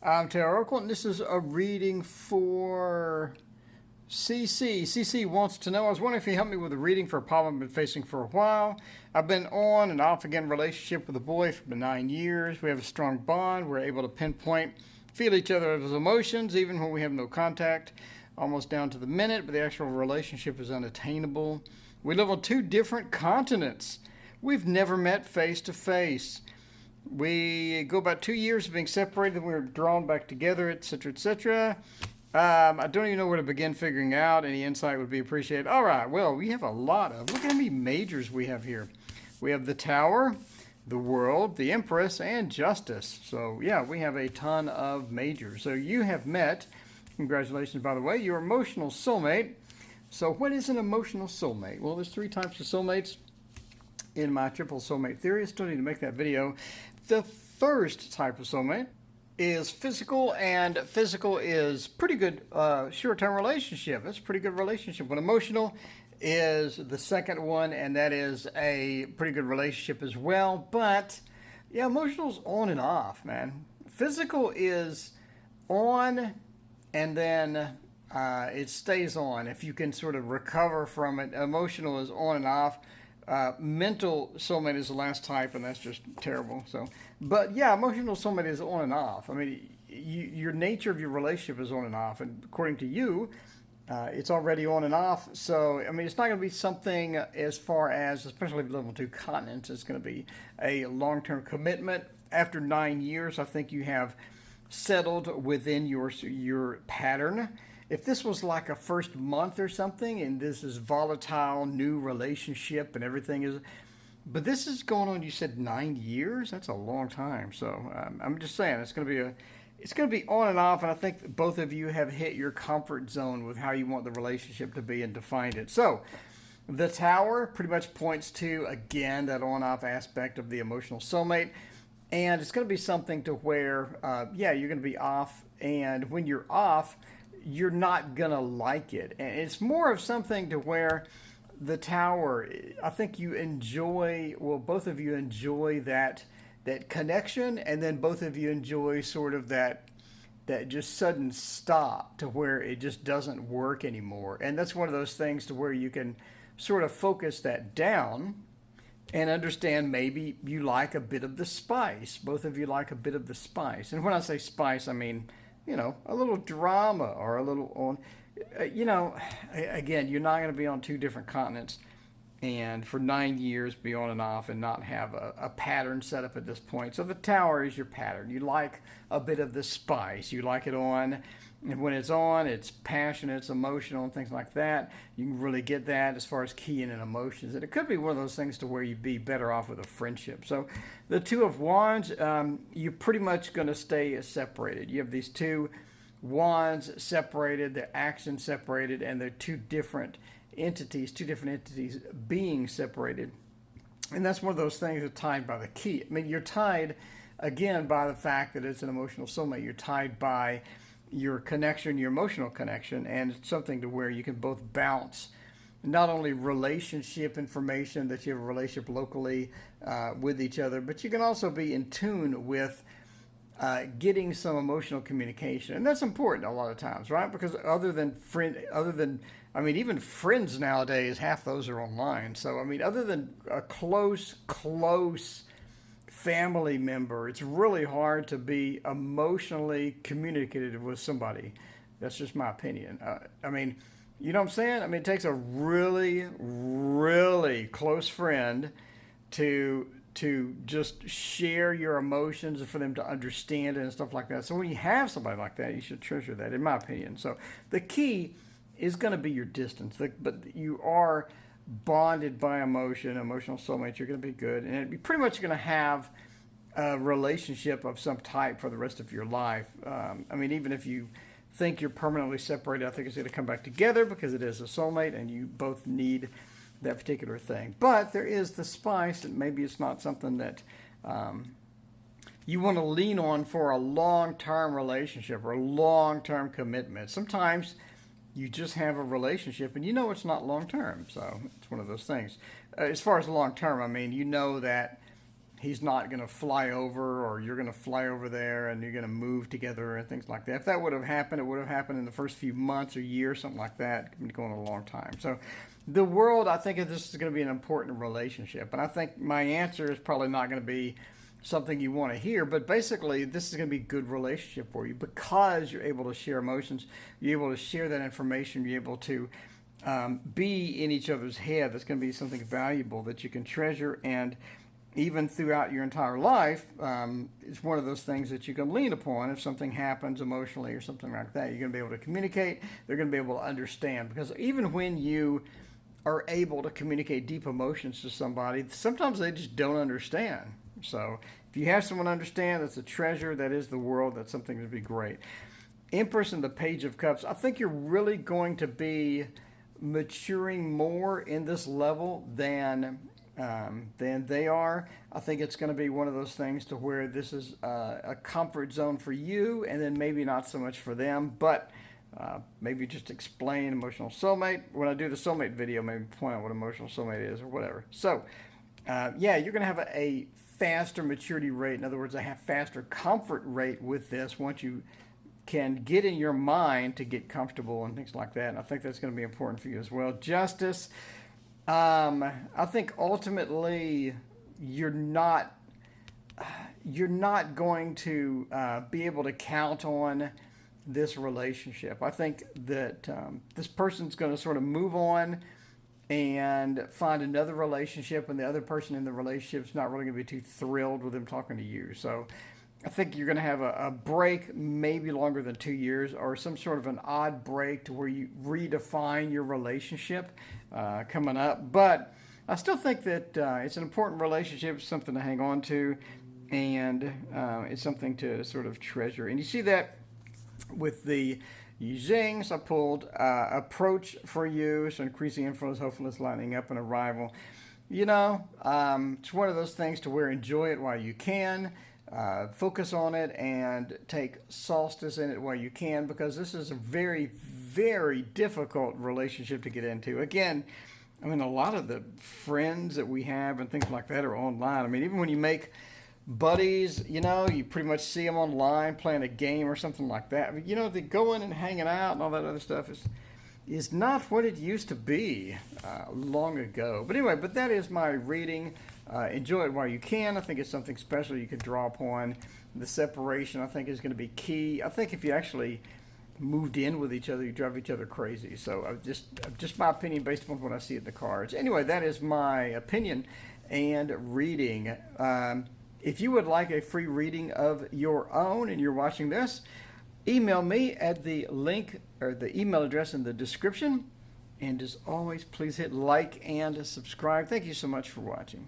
I'm Taylor Oracle, and this is a reading for CC. CC wants to know, I was wondering if you help me with a reading for a problem I've been facing for a while. I've been on and off again relationship with a boy for 9 years. We have a strong bond. We're able to pinpoint, feel each other's emotions, even when we have no contact, almost down to the minute, but the actual relationship is unattainable. We live on two different continents. We've never met face to face. We go about 2 years of being separated, then we were drawn back together, etc., etc. I don't even know where to begin figuring out. Any insight would be appreciated. All right, well, we have a lot of, look how many majors we have here. We have the Tower, the World, the Empress, and Justice. So, yeah, we have a ton of majors. So you have met, congratulations, by the way, your emotional soulmate. So what is an emotional soulmate? Well, there's 3 types of soulmates in my triple soulmate theory. I still need to make that video. The first type of soulmate is physical, and physical is pretty good short-term relationship. It's a pretty good relationship. When emotional is the second one, and that is a pretty good relationship as well. But yeah, emotional's on and off, man. Physical is on, and then it stays on if you can sort of recover from it. Emotional is on and off. Mental soulmate is the last type, and that's just terrible. So, but yeah, emotional soulmate is on and off. I mean, your nature of your relationship is on and off, and according to you, it's already on and off. So, I mean, it's not going to be something as far as, especially level 2 continents, it's going to be a long-term commitment. After 9 years, I think you have settled within your pattern. If this was like a first month or something, and this is volatile, new relationship, and everything is, but this is going on. You said 9 years. That's a long time. So I'm just saying it's going to be on and off. And I think both of you have hit your comfort zone with how you want the relationship to be and defined it. So the Tower pretty much points to, again, that on-off aspect of the emotional soulmate. And it's going to be something to where, yeah, you're going to be off. And when you're off, you're not going to like it. And it's more of something to where the Tower, I think you enjoy, well, both of you enjoy that connection, and then both of you enjoy sort of that just sudden stop to where it just doesn't work anymore. And that's one of those things to where you can sort of focus that down and understand maybe you like a bit of the spice. Both of you like a bit of the spice. And when I say spice, I mean, you know, a little drama or a little on, you know, again, you're not going to be on 2 different continents and for 9 years be on and off and not have a pattern set up at this point. So the Tower is your pattern. You like a bit of the spice. You like it on, and when it's on, it's passionate, it's emotional, and things like that. You can really get that as far as keying in emotions. And it could be one of those things to where you'd be better off with a friendship. So the Two of Wands, you're pretty much going to stay separated. You have these 2 wands separated, their actions separated, and they're 2 different entities being separated. And that's one of those things that's tied by the key. I mean, you're tied, again, by the fact that it's an emotional soulmate. You're tied by your connection, your emotional connection, and it's something to where you can both bounce not only relationship information, that you have a relationship locally with each other, but you can also be in tune with getting some emotional communication. And that's important a lot of times, right? Because I mean, even friends nowadays, half those are online. So, I mean, other than a close family member, it's really hard to be emotionally communicative with somebody. That's just my opinion. I mean, you know what I'm saying? I mean, it takes a really, really close friend to just share your emotions and for them to understand it and stuff like that. So when you have somebody like that, you should treasure that, in my opinion. So the key is going to be your distance, but you are bonded by emotional soulmates. You're going to be good, and you're pretty much going to have a relationship of some type for the rest of your life. I mean, even if you think you're permanently separated, I think it's going to come back together because it is a soulmate, and you both need that particular thing. But there is the spice, and maybe it's not something that you want to lean on for a long-term relationship or a long-term commitment. Sometimes you just have a relationship and you know it's not long-term, so it's one of those things. As far as long-term, I mean, you know that he's not going to fly over, or you're going to fly over there and you're going to move together and things like that. If that would have happened, it would have happened in the first few months or years, something like that. It's been going a long time. So the world, I think this is going to be an important relationship. And I think my answer is probably not going to be something you want to hear, but basically this is going to be a good relationship for you because you're able to share emotions, you're able to share that information, you're able to be in each other's head. That's going to be something valuable that you can treasure, and even throughout your entire life, it's one of those things that you can lean upon if something happens emotionally or something like that. You're going to be able to communicate. They're going to be able to understand, because even when you are able to communicate deep emotions to somebody, sometimes they just don't understand. So if you have someone understand, that's a treasure. That is the world. That's something to be great. Empress and the Page of Cups. I think you're really going to be maturing more in this level than they are. I think it's going to be one of those things to where this is a comfort zone for you, and then maybe not so much for them. But maybe just explain emotional soulmate. When I do the soulmate video, maybe point out what emotional soulmate is or whatever. So yeah, you're going to have a faster maturity rate. In other words, a faster comfort rate with this once you can get in your mind to get comfortable and things like that. And I think that's going to be important for you as well. Justice. I think ultimately you're not going to be able to count on this relationship. I think that this person's going to sort of move on and find another relationship, and the other person in the relationship is not really going to be too thrilled with them talking to you. So I think you're going to have a break, maybe longer than 2 years, or some sort of an odd break to where you redefine your relationship coming up. But I still think that it's an important relationship, something to hang on to, and it's something to sort of treasure. And you see that with the Yijings. I pulled approach for you, so increasing influence, hopefulness, lining up, and arrival. You know, it's one of those things to where enjoy it while you can. Focus on it and take solstice in it while you can, because this is a very, very difficult relationship to get into. Again, I mean, a lot of the friends that we have and things like that are online. I mean, even when you make buddies, you know, you pretty much see them online playing a game or something like that. I mean, you know, they going and hanging out and all that other stuff is not what it used to be long ago. But anyway, that is my reading. Enjoy it while you can. I think it's something special you can draw upon. The separation, I think, is going to be key. I think if you actually moved in with each other, you drive each other crazy. So just my opinion based upon what I see in the cards. Anyway, that is my opinion and reading. If you would like a free reading of your own and you're watching this, email me at the link or the email address in the description. And as always, please hit like and subscribe. Thank you so much for watching.